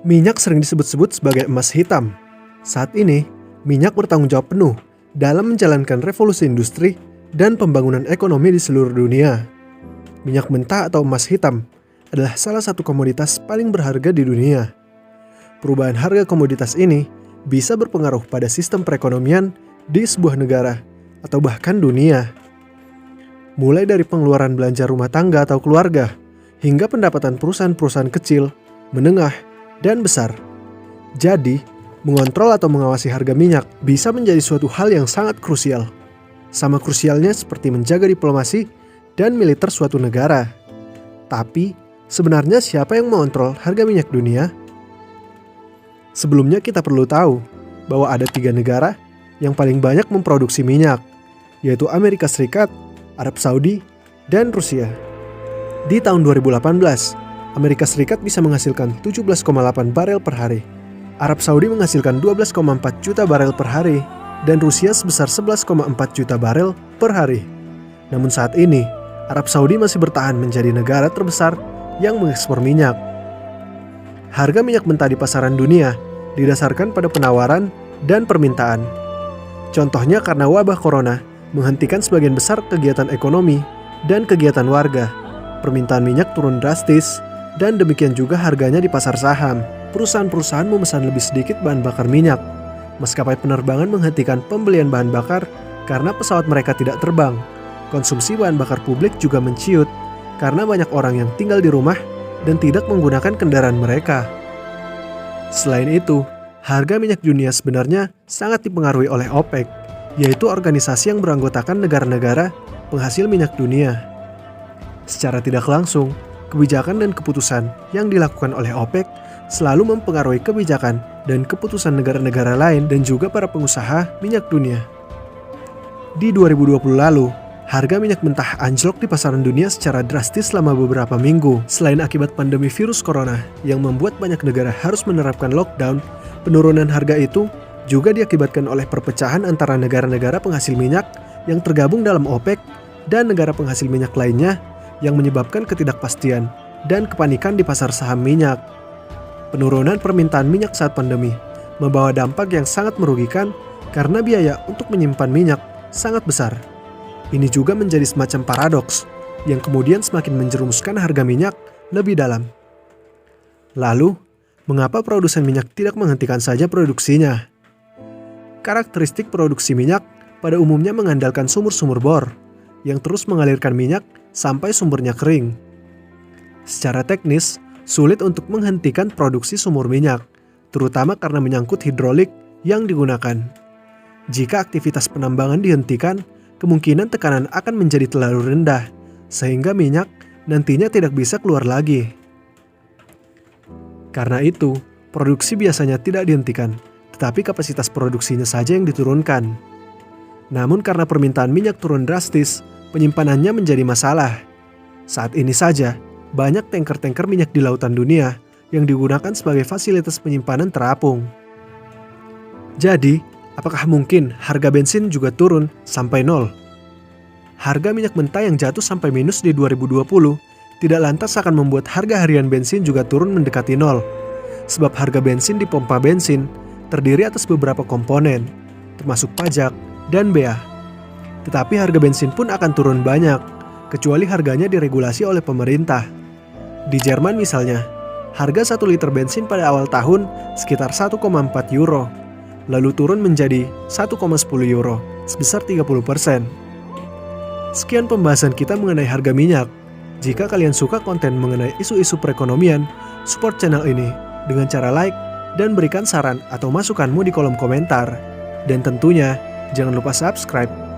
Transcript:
Minyak sering disebut-sebut sebagai emas hitam. Saat ini, minyak bertanggung jawab penuh dalam menjalankan revolusi industri dan pembangunan ekonomi di seluruh dunia. Minyak mentah atau emas hitam adalah salah satu komoditas paling berharga di dunia. Perubahan harga komoditas ini bisa berpengaruh pada sistem perekonomian di sebuah negara atau bahkan dunia. Mulai dari pengeluaran belanja rumah tangga atau keluarga, hingga pendapatan perusahaan-perusahaan kecil, menengah, dan besar. Jadi, mengontrol atau mengawasi harga minyak bisa menjadi suatu hal yang sangat krusial. Sama krusialnya seperti menjaga diplomasi dan militer suatu negara. Tapi, sebenarnya siapa yang mengontrol harga minyak dunia? Sebelumnya kita perlu tahu bahwa ada 3 negara yang paling banyak memproduksi minyak, yaitu Amerika Serikat, Arab Saudi, dan Rusia. Di tahun 2018, Amerika Serikat bisa menghasilkan 17,8 barel per hari. Arab Saudi menghasilkan 12,4 juta barel per hari, dan Rusia sebesar 11,4 juta barel per hari. Namun saat ini, Arab Saudi masih bertahan menjadi negara terbesar yang mengekspor minyak. Harga minyak mentah di pasaran dunia didasarkan pada penawaran dan permintaan. Contohnya karena wabah corona menghentikan sebagian besar kegiatan ekonomi dan kegiatan warga. Permintaan minyak turun drastis, dan demikian juga harganya di pasar saham. Perusahaan-perusahaan memesan lebih sedikit bahan bakar minyak. Maskapai penerbangan menghentikan pembelian bahan bakar karena pesawat mereka tidak terbang. Konsumsi bahan bakar publik juga menciut karena banyak orang yang tinggal di rumah dan tidak menggunakan kendaraan mereka. Selain itu, harga minyak dunia sebenarnya sangat dipengaruhi oleh OPEC, yaitu organisasi yang beranggotakan negara-negara penghasil minyak dunia. Secara tidak langsung, kebijakan dan keputusan yang dilakukan oleh OPEC selalu mempengaruhi kebijakan dan keputusan negara-negara lain dan juga para pengusaha minyak dunia. Di 2020 lalu, harga minyak mentah anjlok di pasaran dunia secara drastis selama beberapa minggu. Selain akibat pandemi virus corona yang membuat banyak negara harus menerapkan lockdown, penurunan harga itu juga diakibatkan oleh perpecahan antara negara-negara penghasil minyak yang tergabung dalam OPEC dan negara penghasil minyak lainnya yang menyebabkan ketidakpastian dan kepanikan di pasar saham minyak. Penurunan permintaan minyak saat pandemi membawa dampak yang sangat merugikan karena biaya untuk menyimpan minyak sangat besar. Ini juga menjadi semacam paradoks yang kemudian semakin menjerumuskan harga minyak lebih dalam. Lalu, mengapa produsen minyak tidak menghentikan saja produksinya? Karakteristik produksi minyak pada umumnya mengandalkan sumur-sumur bor yang terus mengalirkan minyak sampai sumbernya kering. Secara teknis, sulit untuk menghentikan produksi sumur minyak, terutama karena menyangkut hidrolik yang digunakan. Jika aktivitas penambangan dihentikan, kemungkinan tekanan akan menjadi terlalu rendah, sehingga minyak nantinya tidak bisa keluar lagi. Karena itu, produksi biasanya tidak dihentikan, tetapi kapasitas produksinya saja yang diturunkan. Namun karena permintaan minyak turun drastis, penyimpanannya menjadi masalah. Saat ini saja, banyak tanker-tanker minyak di lautan dunia yang digunakan sebagai fasilitas penyimpanan terapung. Jadi, apakah mungkin harga bensin juga turun sampai nol? Harga minyak mentah yang jatuh sampai minus di 2020 tidak lantas akan membuat harga harian bensin juga turun mendekati nol. Sebab harga bensin di pompa bensin terdiri atas beberapa komponen, termasuk pajak dan bea. Tetapi harga bensin pun akan turun banyak, kecuali harganya diregulasi oleh pemerintah. Di Jerman misalnya, harga 1 liter bensin pada awal tahun sekitar 1,4 euro, lalu turun menjadi 1,10 euro, sebesar 30%. Sekian pembahasan kita mengenai harga minyak. Jika kalian suka konten mengenai isu-isu perekonomian, support channel ini dengan cara like dan berikan saran atau masukanmu di kolom komentar. Dan tentunya, jangan lupa subscribe